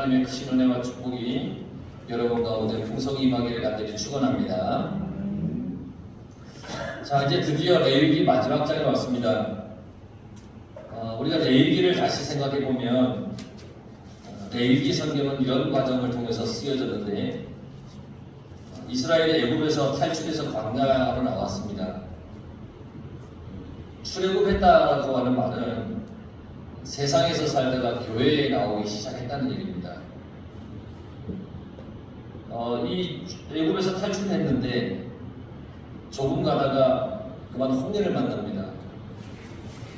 하나님의 크신 은혜와 축복이 여러분 가운데 풍성히 임하기를 간절히 축원합니다. 자, 이제 드디어 레위기 마지막 장에 왔습니다. 우리가 레위기를 다시 생각해 보면 레위기 성경은 이런 과정을 통해서 쓰여졌는데 이스라엘이 애굽에서 탈출해서 광야로 나왔습니다. 출애굽했다라고 하는 말은 세상에서 살다가 교회에 나오기 시작했다는 얘기입니다. 이 애굽에서 탈출했는데 조금 가다가 그만 홍해를 만납니다.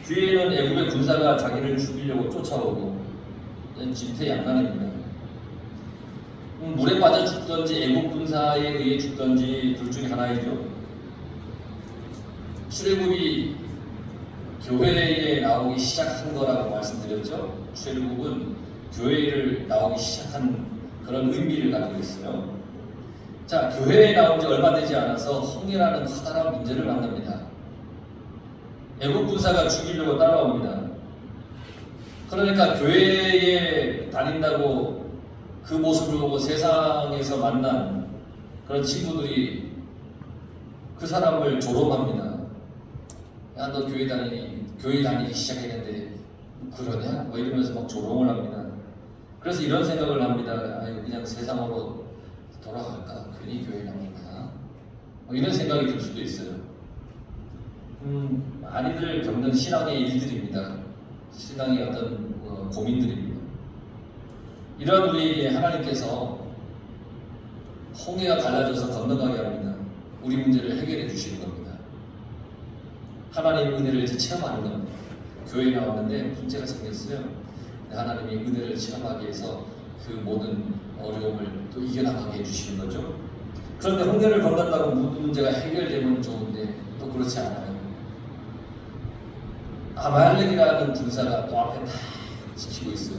뒤에는 애굽의 군사가 자기를 죽이려고 쫓아오고 진퇴양난입니다. 물에 빠져 죽든지 애굽 군사에 의해 죽든지 둘 중에 하나이죠. 출애굽이 교회에 나오기 시작한 거라고 말씀드렸죠. 출애굽은 교회를 나오기 시작한 그런 의미를 가지고 있어요. 자, 교회에 나온 지 얼마 되지 않아서 홍해라는 커다란 문제를 만납니다. 애국 군사가 죽이려고 따라옵니다. 그러니까 교회에 다닌다고 그 모습을 보고 세상에서 만난 그런 친구들이 그 사람을 조롱합니다. 야, 너 교회 다니기 시작했는데 그러냐? 뭐 이러면서 막 조롱을 합니다. 그래서 이런 생각을 합니다. 그냥 세상으로 돌아갈까? 괜히 교회 나올까? 뭐 이런 생각이 들 수도 있어요. 많이들 겪는 신앙의 일들입니다. 신앙의 어떤 고민들입니다. 이런 우리에게 하나님께서 홍해가 갈라져서 건너가게 합니다. 우리 문제를 해결해 주시는 겁니다. 하나님의 은혜를 체험하는 겁니다. 교회에 나왔는데 문제가 생겼어요. 하나님이 은혜를 체험하기 위해서 그 모든 어려움을 또 이겨나가게 해주시는 거죠. 그런데 홍해를 건넌다고 모든 문제가 해결되면 좋은데 또 그렇지 않아요. 아말렉이라는 군사가 또 앞에 다 지키고 있어요.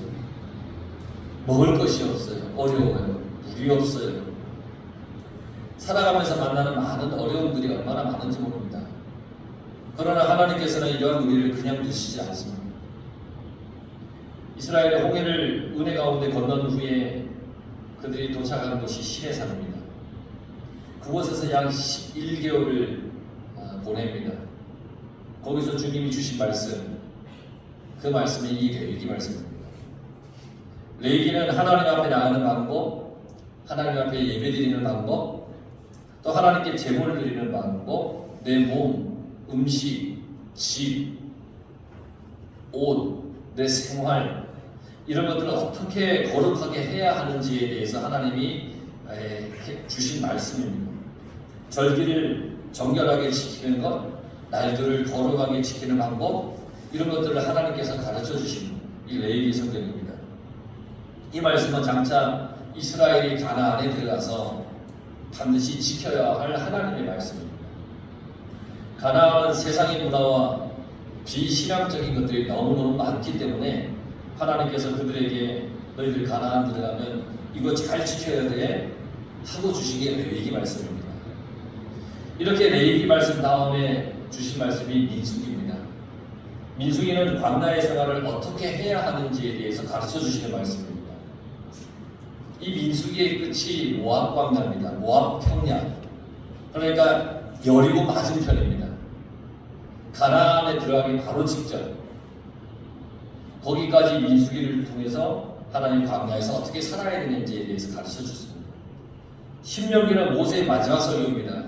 먹을 것이 없어요. 어려워요. 물이 없어요. 살아가면서 만나는 많은 어려움들이 얼마나 많은지 모릅니다. 그러나 하나님께서는 이러한 우리를 그냥 두시지 않습니다. 이스라엘의 홍해를 은혜 가운데 건넌 후에 그들이 도착한 곳이 시내산입니다. 그곳에서 약 11개월을 보냅니다. 거기서 주님이 주신 말씀, 그 말씀이 이 레위기 말씀입니다. 레위기는 하나님 앞에 나가는 방법, 하나님 앞에 예배드리는 방법, 또 하나님께 제물을 드리는 방법, 내 몸, 음식, 집, 옷, 내 생활, 이런 것들을 어떻게 거룩하게 해야 하는지에 대해서 하나님이 주신 말씀입니다. 절기를 정결하게 지키는 것, 날들을 거룩하게 지키는 방법, 이런 것들을 하나님께서 가르쳐 주신 이 레위기 성경입니다. 이 말씀은 장차 이스라엘이 가나안에 들어가서 반드시 지켜야 할 하나님의 말씀입니다. 가나안은 세상의 문화와 비신앙적인 것들이 너무너무 많기 때문에 하나님께서 그들에게 너희들 가나안 들어가면 이거 잘 지켜야 돼 하고 주신 게 레위기 말씀입니다. 이렇게 레위기 말씀 다음에 주신 말씀이 민수기입니다. 민수기는 광야의 생활을 어떻게 해야 하는지에 대해서 가르쳐 주시는 말씀입니다. 이 민수기의 끝이 모압 광야입니다. 모압 평야. 그러니까 여리고 맞은편입니다. 가나안에 들어가기 바로 직전. 거기까지 민수기를 통해서 하나님 광야에서 어떻게 살아야 되는지에 대해서 가르쳐 주십니다. 신명기는 모세의 마지막 설교입니다.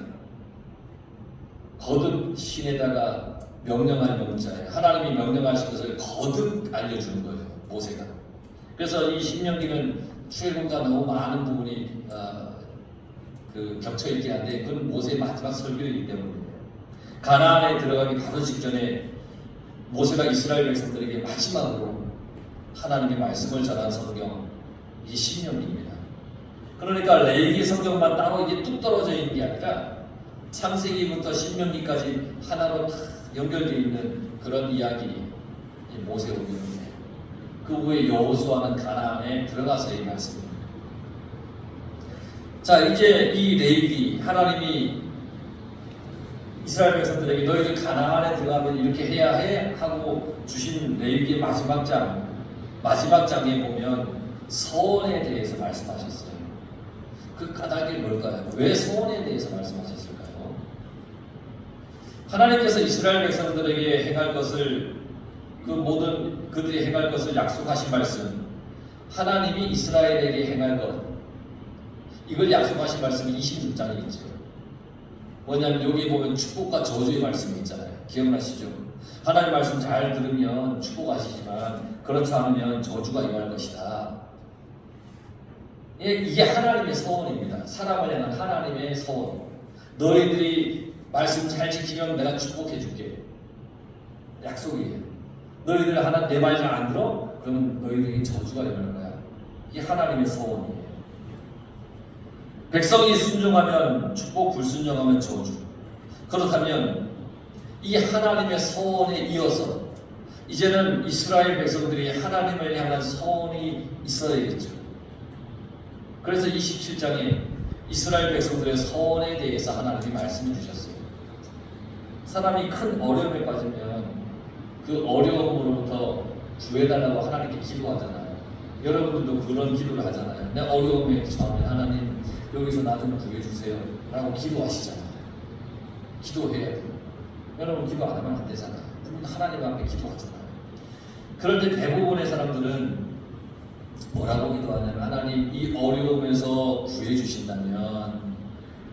거듭 신에다가 명령할 명자예요. 하나님이 명령하신 것을 거듭 알려주는 거예요. 모세가. 그래서 이 신명기는 출애굽과 너무 많은 부분이 겹쳐있긴 한데 그건 모세의 마지막 설교이기 때문이에요. 가나안에 들어가기 바로 직전에 모세가 이스라엘 백성들에게 마지막으로 하나님의 말씀을 전한 성경 이 신명기입니다. 그러니까 레위기 성경만 따로 이게 뚝 떨어져 있는 게 아니라 창세기부터 신명기까지 하나로 다 연결되어 있는 그런 이야기 이 모세오경인데 그 후에 여호수아는 가나안에 들어가서의 말씀입니다. 자, 이제 이 레위기 하나님이 이스라엘 백성들에게 너희들 가나안에 들어가면 이렇게 해야 해 하고 주신 레위기의 마지막 장에 보면 서원에 대해서 말씀하셨어요. 그 까닭이 뭘까요? 왜 서원에 대해서 말씀하셨을까요? 하나님께서 이스라엘 백성들에게 행할 것을, 그 모든 그들이 행할 것을 약속하신 말씀, 하나님이 이스라엘에게 행할 것, 이걸 약속하신 말씀이 26장이겠죠. 뭐냐면 여기 보면 축복과 저주의 말씀이 있잖아요. 기억나시죠? 하나님 말씀 잘 들으면 축복하시지만 그렇지 않으면 저주가 임할 것이다. 이게 하나님의 서원입니다. 사람을 향한 하나님의 서원. 너희들이 말씀 잘 지키면 내가 축복해 줄게. 약속이에요. 너희들 하나 내 말 잘 안 들어? 그러면 너희들이 저주가 임할 거야. 이게 하나님의 서원이에요. 백성이 순종하면 축복, 불순종하면 저주. 그렇다면 이 하나님의 서원에 이어서 이제는 이스라엘 백성들이 하나님을 향한 서원이 있어야겠죠. 그래서 27장에 이스라엘 백성들의 서원에 대해서 하나님이 말씀해 주셨어요. 사람이 큰 어려움에 빠지면 그 어려움으로부터 구해달라고 하나님께 기도하잖아요. 여러분들도 그런 기도를 하잖아요. 내가 어려움에 처하면 하나님 여기서 나 좀 구해주세요 라고 기도하시잖아요. 기도해야 돼요. 여러분 기도 안 하면 안 되잖아요. 하나님 앞에 기도하잖아요. 그런데 대부분의 사람들은 뭐라고 기도하냐면 하나님 이 어려움에서 구해주신다면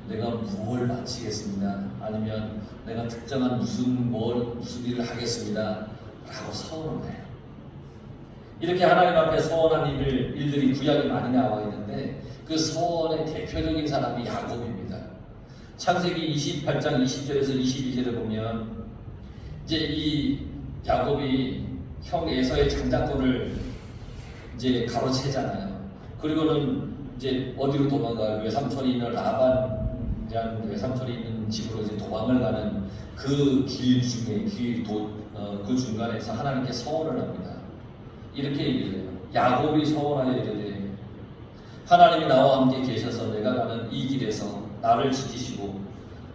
내가 무엇을 마치겠습니다. 아니면 내가 특정한 무슨 일을 하겠습니다 라고 서원을 해요. 이렇게 하나님 앞에 서원한 일들이 구약에 많이 나와 있는데 그 서원의 대표적인 사람이 야곱입니다. 창세기 28장 20절에서 22절에 보면 이제 이 야곱이 형 에서의 장자권을 이제 가로채잖아요. 그리고는 이제 어디로 도망가요? 외삼촌이 있는 라반, 외삼촌이 있는 집으로 이제 도망을 가는 그 길 중에 그 중간에서 하나님께 서원을 합니다. 이렇게 얘기를 해요. 야곱이 서원하여 이르되 하나님이 나와 함께 계셔서 내가 가는 이 길에서 나를 지키시고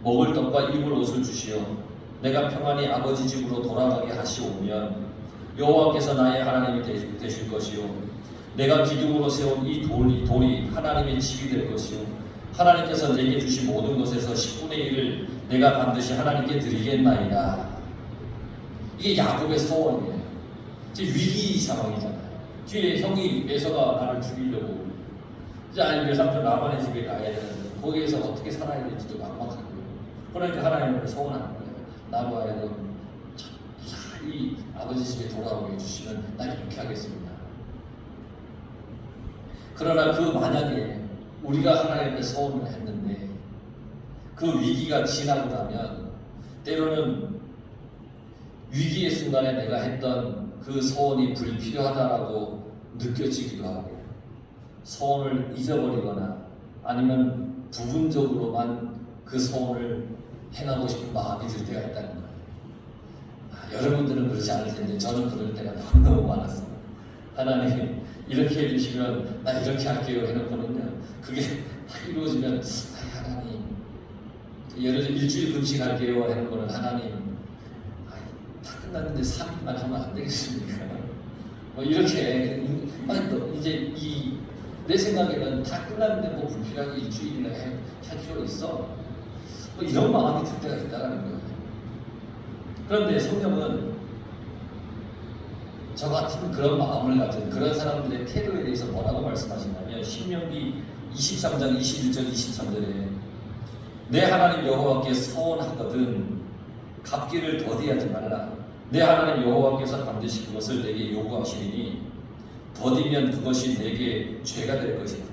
먹을 떡과 입을 옷을 주시어 내가 평안히 아버지 집으로 돌아가게 하시오면 여호와께서 나의 하나님이 되실 것이요 내가 기둥으로 세운 이 돌이 하나님의 집이 될 것이요 하나님께서 내게 주신 모든 것에서 10분의 1을 내가 반드시 하나님께 드리겠나이다. 이게 야곱의 서원이에요. 위기 상황이잖아요. 뒤에 형이 에서가 나를 죽이려고 이제 아니 외삼촌 라반의 집에 가야 되는데 거기에서 어떻게 살아야 될지도 막막하고요. 그러니까 하나님을 서원하는 거예요. 나로 하여금 무사히 아버지 집에 돌아오게 해주시면 난 이렇게 하겠습니다. 그러나 그 만약에 우리가 하나님께 서원을 했는데 그 위기가 지나고 나면 때로는 위기의 순간에 내가 했던 그 서원이 불필요하다라고 느껴지기도 하고 서원을 잊어버리거나 아니면 부분적으로만 그 서원을 행하고 싶은 마음이 들 때가 있다는 거예요. 여러분들은 그러지 않을 텐데 저는 그럴 때가 너무 많았어요. 하나님 이렇게 해주시면 나 이렇게 할게요 해놓고는요 그게 확 이루어지면 하나님 예를 들어 일주일 금식할게요 해놓고는 하나님 다 끝났는데 3일만 하면 안 되겠습니까? 뭐 이렇게 이제 내 생각에는 다 끝났는데 뭐 불필요하게 일주일이나 할 필요가 있어. 뭐 이런 마음이 들 때가 있다는 거예요. 그런데 성경은 저 같은 그런 마음을 가진 그런 사람들의 태도에 대해서 뭐라고 말씀하시냐면 신명기 23장 21절 23절에 내 하나님 여호와께 서원하거든 갚기를 더디하지 말라. 내 하나님 여호와께서 반드시 그것을 내게 요구하시리니 더디면 그것이 내게 죄가 될 것이다.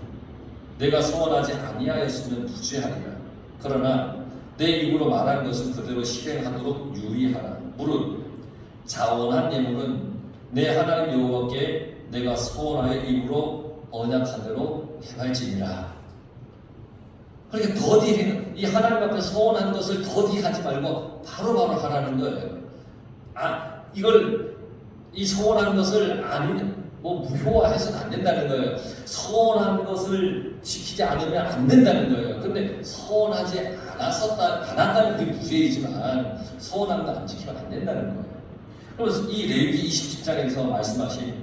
내가 서원하지 아니하였으면 부죄하리라. 그러나 내 입으로 말한 것은 그대로 실행하도록 유의하라. 무릇 자원한 예물은 내 하나님 여호와께 내가 서원하여 입으로 언약한 대로 행할지니라. 그러니까 더디는 이 하나님 앞에 서원한 것을 더디하지 말고 바로바로 하라는 거예요. 이걸 이 서원한 것을 무효화해서는 안 된다는 거예요. 서원한 것을 지키지 않으면 안 된다는 거예요. 근데 서원하지 않았다는 게 무죄이지만 서원한 거 안 지키면 안 된다는 거예요. 그래서 이 레위기 27장에서 말씀하신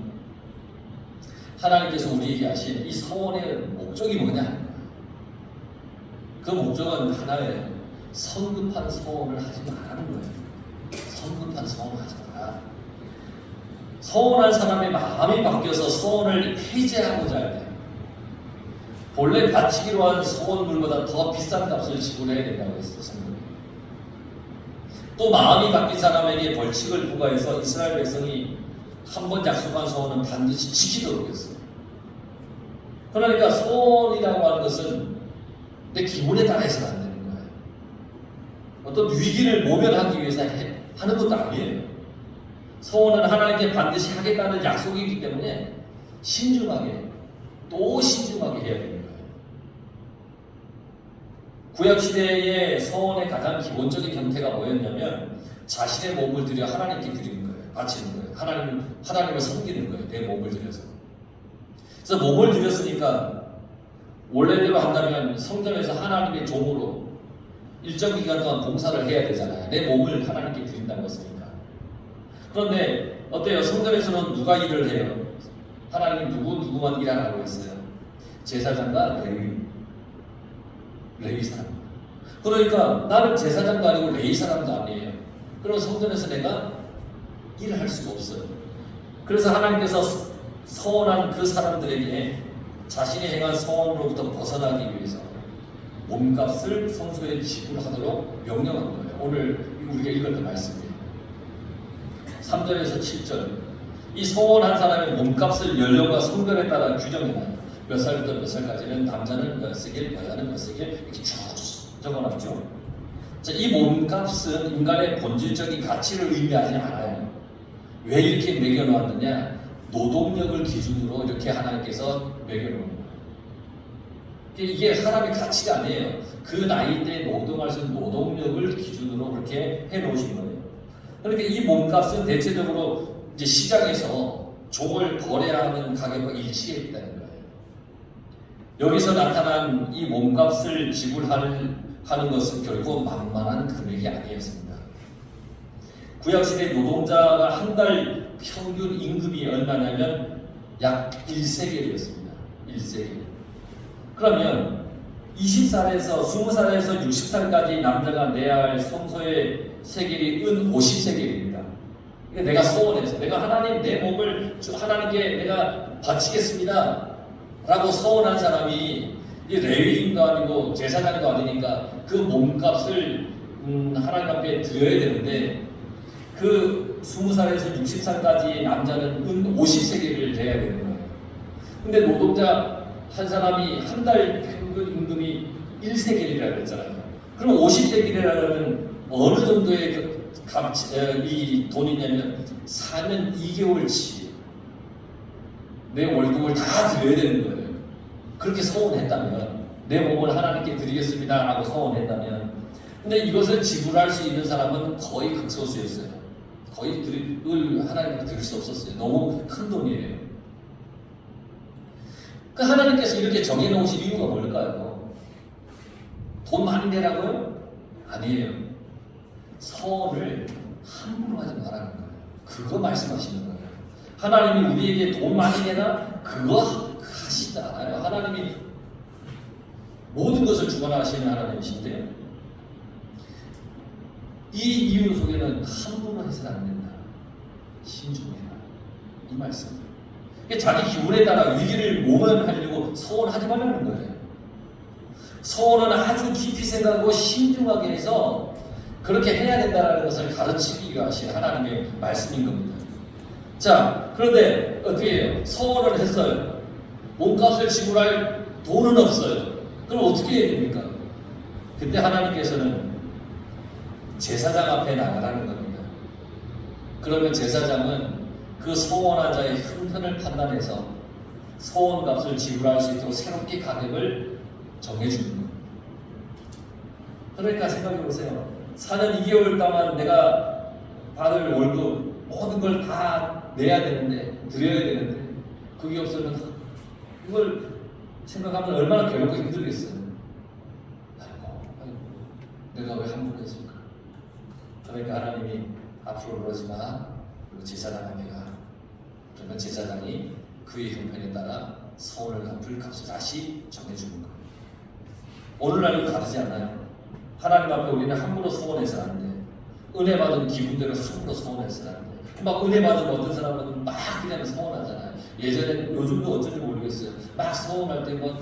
하나님께서 우리에게 하신 이 서원의 목적이 뭐냐? 그 목적은 하나예요. 성급한 서원을 하지 말라는 거예요. 성급한 서원을 하지 마라. 서원한 사람의 마음이 바뀌어서 서원을 해제하고자 할 때, 본래 바치기로 한 서원물보다 더 비싼 값을 지불해야 된다고 했어요. 성경이. 또 마음이 바뀐 사람에게 벌칙을 부과해서 이스라엘 백성이 한 번 약속한 서원은 반드시 지키도록 했어요. 그러니까 서원이라고 하는 것은 내 기분에 따라 해서는 안 되는 거예요. 어떤 위기를 모면하기 위해서 하는 것도 아니에요. 서원은 하나님께 반드시 하겠다는 약속이기 때문에 신중하게, 또 신중하게 해야 됩니다. 구약시대의 서원의 가장 기본적인 형태가 뭐였냐면 자신의 몸을 들여 하나님께 드리는 거예요. 바치는 거예요. 하나님을 섬기는 거예요. 내 몸을 들여서. 그래서 몸을 들였으니까 원래대로 한다면 성전에서 하나님의 종으로 일정 기간 동안 봉사를 해야 되잖아요. 내 몸을 하나님께 드린다는 것이니까. 그런데 어때요? 성전에서는 누가 일을 해요? 하나님이 누구만 일하라고 했어요? 제사장과 레위 사람. 그러니까 나는 제사장도 아니고 레위 사람도 아니에요. 그럼 성전에서 내가 일을 할 수가 없어요. 그래서 하나님께서 서원한 그 사람들에게 자신이 행한 서원으로부터 벗어나기 위해서 몸값을 성소에 지불하도록 명령한 거예요. 오늘 우리가 읽었던 말씀이에요. 3절에서 7절. 이 서원한 사람의 몸값을 연령과 성별에 따라 규정해놔요. 몇 살부터 몇 살까지는 남자는 몇 세겔, 여자는 몇 세겔 이렇게 쭉 적어놨죠. 자, 이 몸값은 인간의 본질적인 가치를 의미하지 않아요. 왜 이렇게 매겨놓았느냐? 노동력을 기준으로 이렇게 하나님께서 매겨놓은 거예요. 이게 사람의 가치가 아니에요. 그 나이 때 노동할 수 있는 노동력을 기준으로 그렇게 해놓으신 거예요. 그러니까 이 몸값은 대체적으로 이제 시장에서 종을 거래하는 가격과 일치했다는 거예요. 여기서 나타난 이 몸값을 지불하는 것은 결코 만만한 금액이 아니었습니다. 구약시대 노동자가 한 달 평균 임금이 얼마냐면 약 1세겔이었습니다. 1세겔. 그러면 20살에서 20살에서 60살까지 남자가 내야 할 성소의 세겔이 은 50세겔입니다. 내가 서원해서 내가 하나님 내 몸을 하나님께 내가 바치겠습니다 라고 서원한 사람이 레위인도 아니고 제사장도 아니니까 그 몸값을 하나님 앞에 드려야 되는데 그 20살에서 60살까지 남자는 은 50세겔을 내야 되는 거예요. 근데 노동자 한 사람이 한 달 평균 임금이 1세겔이라고 했잖아요. 그럼 50세겔이라는 어느 정도의 이 돈이냐면 사는 2개월치 내 월급을 다 드려야 되는 거예요. 그렇게 서원했다면 내 몸을 하나님께 드리겠습니다 라고 서원했다면, 근데 이것을 지불할 수 있는 사람은 거의 극소수였어요. 거의 하나님께 드릴 수 없었어요. 너무 큰 돈이에요. 그 하나님께서 이렇게 정해놓으신 이유가 뭘까요? 돈 많이 내라고요? 아니에요. 서원을 함부로 하지 말라는 거예요. 그거 말씀하시는 거예요. 하나님이 우리에게 돈 많이 내나? 그거 하시지 않아요. 하나님이 모든 것을 주관하시는 하나님이신데요. 이 이유 속에는 함부로 해서는 안 된다. 신중해라. 이 말씀. 자기 기분에 따라 위기를 모면하려고 서원하지 말라는 거예요. 서원은 아주 깊이 생각하고 신중하게 해서 그렇게 해야 된다는 것을 가르치기 위하신 하나님의 말씀인 겁니다. 자, 그런데 어떻게 해요? 서원을 했어요. 몸값을 지불할 돈은 없어요. 그럼 어떻게 해야 됩니까? 그때 하나님께서는 제사장 앞에 나가라는 겁니다. 그러면 제사장은 그 서원한 자의 형편을 판단해서 서원값을 지불할 수 있도록 새롭게 가격을 정해주는 거예요. 그러니까 생각해보세요. 4년 2개월 동안 내가 받을 월급 모든 걸 다 내야 되는데, 드려야 되는데 그게 없으면 이걸 생각하면 얼마나 괴롭고 힘들겠어요. 아이고, 내가 왜 함부로 했을까? 그러니까 하나님이 앞으로 그러지 마. 그리고 제사장 앞에 가. 그러면 제사장이 그의 형편에 따라 서원을 갚을 값을 다시 정해주는 거예요. 오늘날은 다르지 않아요. 하나님 앞에 우리는 함부로 서원해서는 안 돼. 은혜 받은 기분대로 함부로 서원해서는 안 돼. 막 은혜 받은 어떤 사람은 막 그냥 서원하잖아요. 예전에 요즘도 어쩐지 모르겠어요. 막 서원할 때 뭐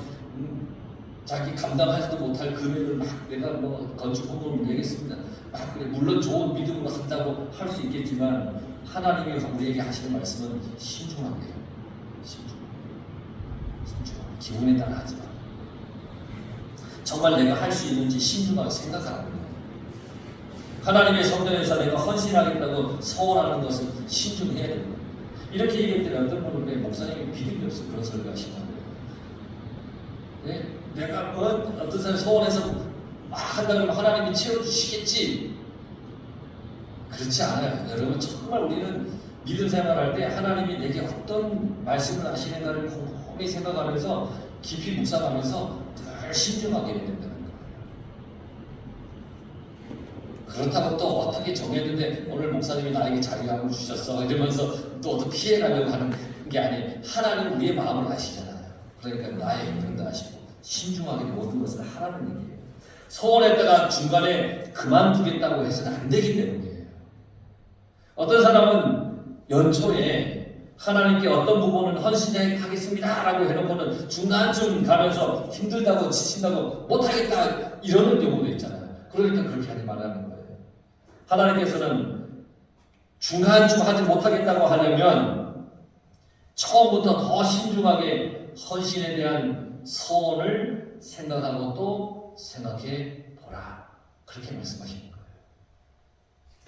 자기 감당하지도 못할 금액을 막 내가 뭐 건축 헌금을 내겠습니다. 막 그래. 물론 좋은 믿음으로 한다고 할 수 있겠지만 하나님이 우리에게 하시는 말씀은 신중하게 해요. 신중하게. 기분에 따라 하지 마. 정말 내가 할 수 있는지 신중하게 생각하라는 거예요. 하나님의 성전에서 내가 헌신하겠다고 서원하는 것은 신중해야 됩니다. 이렇게 얘기했더니 어떤 분은 그래, 목사님이 믿음이 없어 그런 소리를 하시는 거예요. 네? 내가 어떤 사람이 서원해서 막 한다 그러면 하나님이 채워주시겠지. 그렇지 않아요. 여러분 정말 우리는 믿음 생활할 때 하나님이 내게 어떤 말씀을 하시는가를 곰곰이 생각하면서 깊이 묵상하면서 늘 신중하게 해야 된다는 거예요. 그렇다고 또 어떻게 정했는데 오늘 목사님이 나에게 자유함을 주셨어 이러면서 또 어떻게 피해가려고 하는 게 아니에요. 하나님 우리의 마음을 아시잖아요. 그러니까 나의 힘들다 하시고 신중하게 모든 것을 하라는 얘기예요. 소원했다가 중간에 그만두겠다고 해서는 안 되기 때문이에요. 어떤 사람은 연초에 하나님께 어떤 부분은 헌신하겠습니다 라고 해놓고는 중간쯤 가면서 힘들다고 지친다고 못하겠다 이러는 경우도 있잖아요. 그러니까 그렇게 하지 말라는 거예요. 하나님께서는 중간쯤 하지 못하겠다고 하려면 처음부터 더 신중하게 헌신에 대한 소원을 생각하고 또 생각해 보라. 그렇게 말씀하시는 거예요.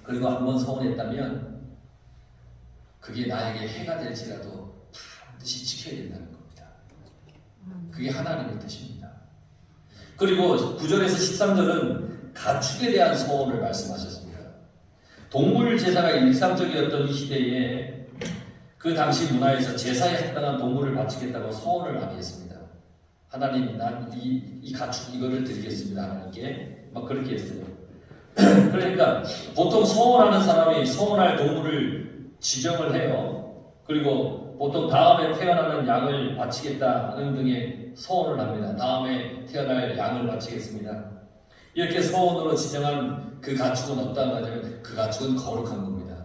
그리고 한번 소원했다면 그게 나에게 해가 될지라도 반드시 지켜야 된다는 겁니다. 그게 하나님의 뜻입니다. 그리고 9절에서 13절은 가축에 대한 소원을 말씀하셨습니다. 동물 제사가 일상적이었던 이 시대에 그 당시 문화에서 제사에 합당한 동물을 바치겠다고 소원을 많이 했습니다. 하나님, 난 이 가축 이거를 드리겠습니다. 하나님께 막 그렇게 했어요. 그러니까 보통 소원하는 사람이 소원할 동물을 지정을 해요. 그리고 보통 다음에 태어나는 양을 바치겠다는 등의 소원을 합니다. 다음에 태어날 양을 바치겠습니다. 이렇게 소원으로 지정한 그 가축은 어떠한 거냐면 그 가축은 거룩한 겁니다.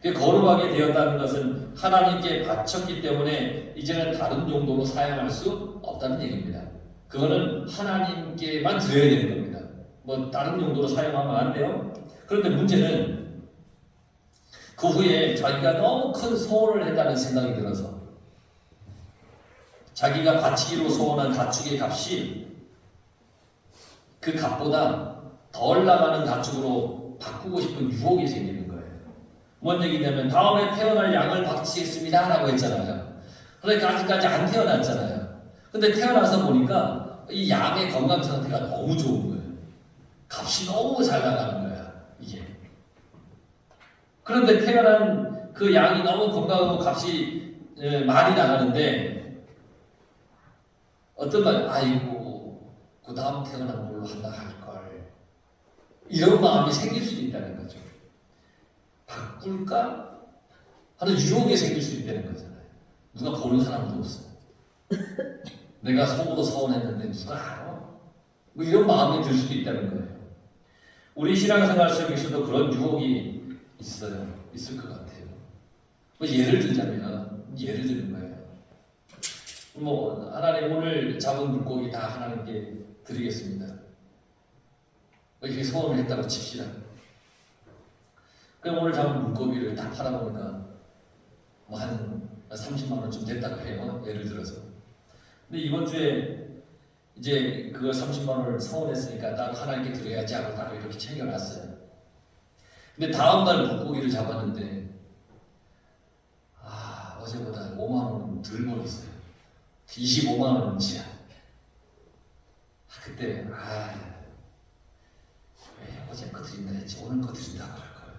거룩하게 되었다는 것은 하나님께 바쳤기 때문에 이제는 다른 용도로 사용할 수 없다는 얘기입니다. 그거는 하나님께만 드려야 되는 겁니다. 뭐 다른 용도로 사용하면 안 돼요. 그런데 문제는 그 후에 자기가 너무 큰 소원을 했다는 생각이 들어서 자기가 바치기로 소원한 가축의 값이 그 값보다 덜 나가는 가축으로 바꾸고 싶은 유혹이 생기는 거예요. 뭔 얘기냐면 다음에 태어날 양을 바치겠습니다 라고 했잖아요. 그러니까 아직까지 안 태어났잖아요. 근데 태어나서 보니까 이 양의 건강 상태가 너무 좋은 거예요. 값이 너무 잘 나가는 거야 이게. 그런데 태어난 그 양이 너무 건강하고 값이 많이 나가는데 어떤 말, 아이고 그 다음 태어난 걸로 한다 할걸 이런 마음이 생길 수도 있다는 거죠. 바꿀까 하는 유혹이 생길 수 있다는 거잖아요. 누가 보는 사람도 없어. 내가 속으로 서운했는데 누가 알아? 뭐 이런 마음이 들 수도 있다는 거예요. 우리 신앙생활 속에서도 그런 유혹이 있어요. 있을 것 같아요. 뭐 예를 드는 거예요. 뭐 하나님 오늘 잡은 물고기 다 하나님께 드리겠습니다. 이렇게 소원을 했다고 칩시다. 그럼 오늘 잡은 물고기를 다 팔아보니까 뭐 한 30만 원쯤 됐다고 해요. 예를 들어서. 근데 이번 주에 이제 그거 30만 원을 서운했으니까 나도 하나님께 드려야지 하고 따로 이렇게 챙겨놨어요. 근데 다음날 물고기를 잡았는데 어제보다 5만 원 덜 벌었어요. 25만 원치야. 그때 왜 어제 거 드린다 했지 오늘 거 드린다고 할걸.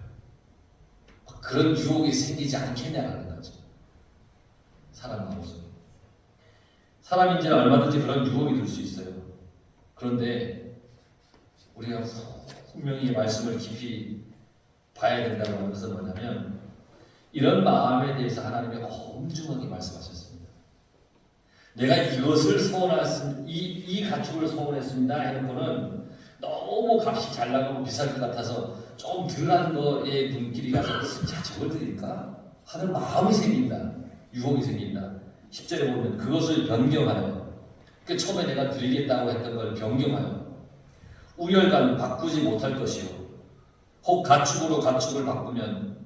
그런 유혹이 생기지 않겠냐는 거죠. 사람 마음속에. 사람인지는 얼마든지 그런 유혹이 들 수 있어요. 그런데 우리가 분명히 말씀을 깊이 봐야 된다고 하는 것은 뭐냐면 이런 마음에 대해서 하나님이 엄중하게 말씀하셨습니다. 내가 이것을 소원했습니다. 이 가축을 소원했습니다. 해놓고는 너무 값이 잘 나가고 비쌀 것 같아서 좀 덜한 거에 눈길이 가서 자 저걸 드릴까? 하는 마음이 생긴다. 유혹이 생긴다. 10절에 보면 그것을 변경하여 처음에 내가 드리겠다고 했던 걸 변경하여 우열간 바꾸지 못할 것이요 혹 가축으로 가축을 바꾸면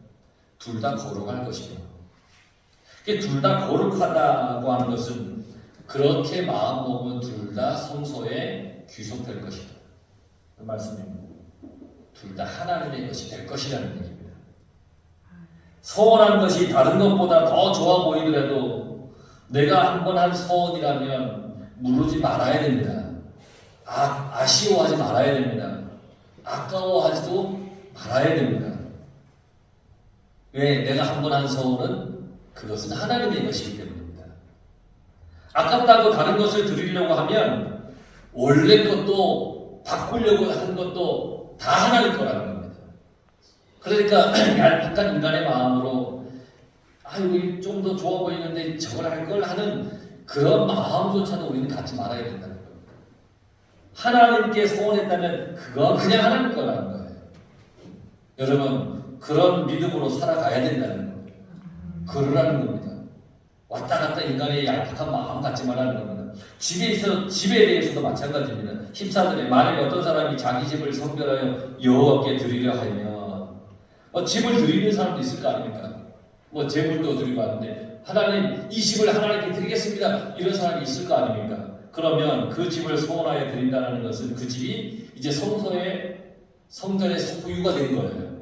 둘 다 거룩할 것이며 둘 다 거룩하다고 하는 것은 그렇게 마음먹으면 둘 다 성소에 귀속될 것이다. 그 말씀입니다. 둘 다 하나님의 것이 될 것이라는 얘기입니다. 소원한 것이 다른 것보다 더 좋아 보이더라도 내가 한 번 한 소원이라면 무르지 말아야 됩니다. 아쉬워하지 말아야 됩니다. 아까워하지도 말아야 됩니다. 왜? 내가 한 번 한 소원은 그것은 하나님의 것이기 때문입니다. 아깝다고 다른 것을 드리려고 하면 원래 것도 바꾸려고 하는 것도 다 하나님 거라는 겁니다. 그러니까 얄팍한 인간의 마음으로 이거 좀 더 좋아 보이는데 저걸 할 걸 하는 그런 마음조차도 우리는 갖지 말아야 된다는 겁니다. 하나님께 소원했다면 그건 그냥 하나님 거라는 거예요. 여러분 그런 믿음으로 살아가야 된다는 겁니다. 그러라는 겁니다. 왔다 갔다 인간의 얄팍한 마음 갖지 말라는 겁니다. 집에 대해서도 마찬가지입니다. 힘사들에 만약에 어떤 사람이 자기 집을 성별하여 여호와께 드리려 하면 집을 드리는 사람도 있을 거 아닙니까? 재물도 드리고 하는데 하나님 이 집을 하나님께 드리겠습니다. 이런 사람이 있을 거 아닙니까? 그러면 그 집을 소원하여 드린다는 것은 그 집이 이제 성전의 소유가 된 거예요.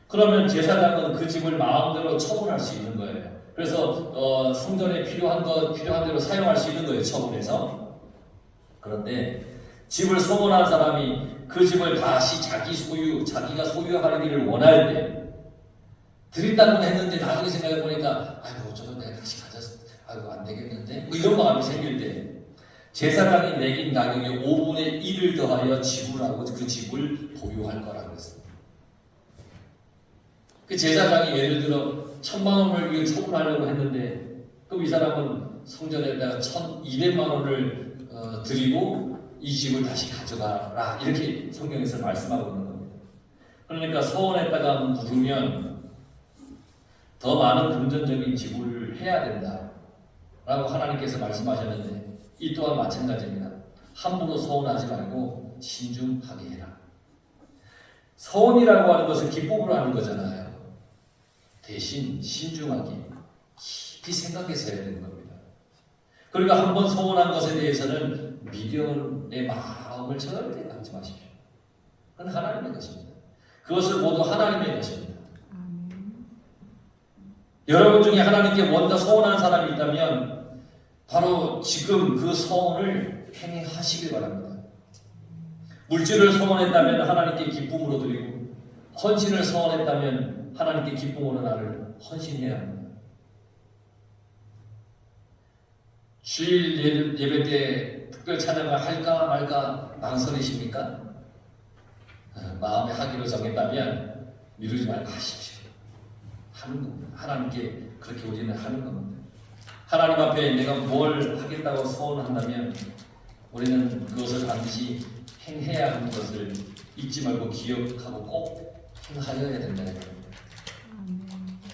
그러면 제사장은 그 집을 마음대로 처분할 수 있는 거예요. 그래서 성전에 필요한 대로 사용할 수 있는 거예요. 처분해서. 그런데 집을 소원한 사람이 그 집을 다시 자기가 소유하기를 원할 때 드린다고는 했는데 나중에 생각해 보니까 저건 내가 다시 가졌어. 안 되겠는데? 이런 마음이 생길 때 제사장이 매긴 가격의 5분의 1을 더하여 지불하고 그 집을 보유할 거라고 했습니다. 그 제사장이 예를 들어 1,000만 원을 처분하려고 했는데 그럼 이 사람은 성전에다가 1,200만 원을 드리고 이 집을 다시 가져가라 이렇게 성경에서 말씀하고 있는 겁니다. 그러니까 소원했다가 물으면 더 많은 금전적인 지불을 해야 된다라고 하나님께서 말씀하셨는데 이 또한 마찬가지입니다. 함부로 소원하지 말고 신중하게 해라. 소원이라고 하는 것은 기쁨으로 하는 거잖아요. 대신 신중하게 깊이 생각해서 해야 되는 겁니다. 그러니까 한번 소원한 것에 대해서는 미련의 마음을 절대 갖지 마십시오. 그건 하나님의 것입니다. 그것을 모두 하나님의 것입니다. 여러분 중에 하나님께 뭔가 소원한 사람이 있다면 바로 지금 그 소원을 행하시길 바랍니다. 물질을 소원했다면 하나님께 기쁨으로 드리고 헌신을 소원했다면 하나님께 기쁨으로 나를 헌신해야 합니다. 주일 예배 때 특별 찬양을 할까 말까 망설이십니까? 마음에 하기로 정했다면 미루지 말고 하십시오. 하는 겁니다. 하나님께 그렇게 우리는 하는 겁니다. 하나님 앞에 내가 뭘 하겠다고 소원한다면 우리는 그것을 반드시 행해야 하는 것을 잊지 말고 기억하고 꼭 행하여야 된다는 겁니다.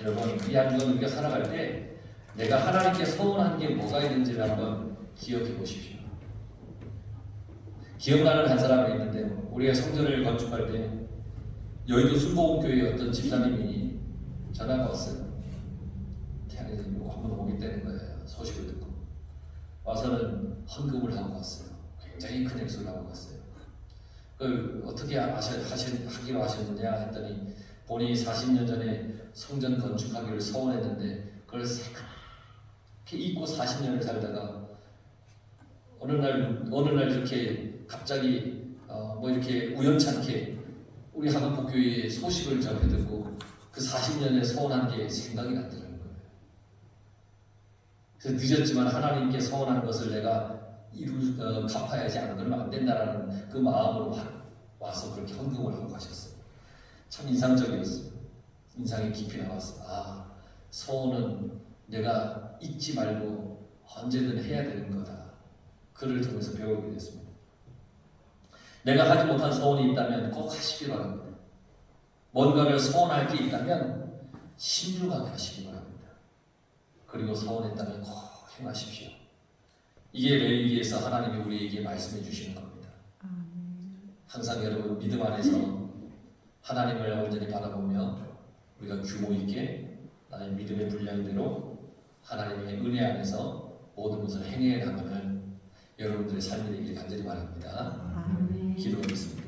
여러분 이 한 주간 우리가 살아갈 때 내가 하나님께 소원한 게 뭐가 있는지를 한번 기억해 보십시오. 기억나는 한 사람이 있는데 우리가 성전을 건축할 때 여의도 순복음교회 어떤 집사님이 전화가 왔어요. 태양에서 한번 오겠다는 거예요. 소식을 듣고 와서는 헌금을 하고 갔어요. 굉장히 큰 액수를 하고 갔어요. 그걸 어떻게 하기로 하셨느냐 했더니 본인이 40년 전에 성전 건축하기를 소원했는데 그걸 새까맣게 잊고 40년을 살다가 어느 날 이렇게 갑자기 이렇게 우연찮게 우리 하강복교회의 소식을 전해 듣고 그 40년에 소원한 게 생각이 났더라는 거예요. 그래서 늦었지만 하나님께 소원한 것을 내가 갚아야지 안 그러면 안 된다라는 그 마음으로 와서 그렇게 헌금을 하고 가셨어요. 참 인상적이었어요. 인상이 깊이 남았어. 아, 소원은 내가 잊지 말고 언제든 해야 되는 거다. 그를 통해서 배우게 됐습니다. 내가 하지 못한 소원이 있다면 꼭 하시기 바랍니다. 뭔가를 소원할 게 있다면 신중하게 하시기 바랍니다. 그리고 소원했다면 꼭 행하십시오. 이게 레위기에서 하나님이 우리에게 말씀해 주시는 겁니다. 항상 여러분 믿음 안에서 하나님을 온전히 바라보며 우리가 규모 있게 나의 믿음의 분량대로 하나님의 은혜 안에서 모든 것을 행해 나가는 여러분들의 삶이 되기를 간절히 바랍니다. 기도하겠습니다.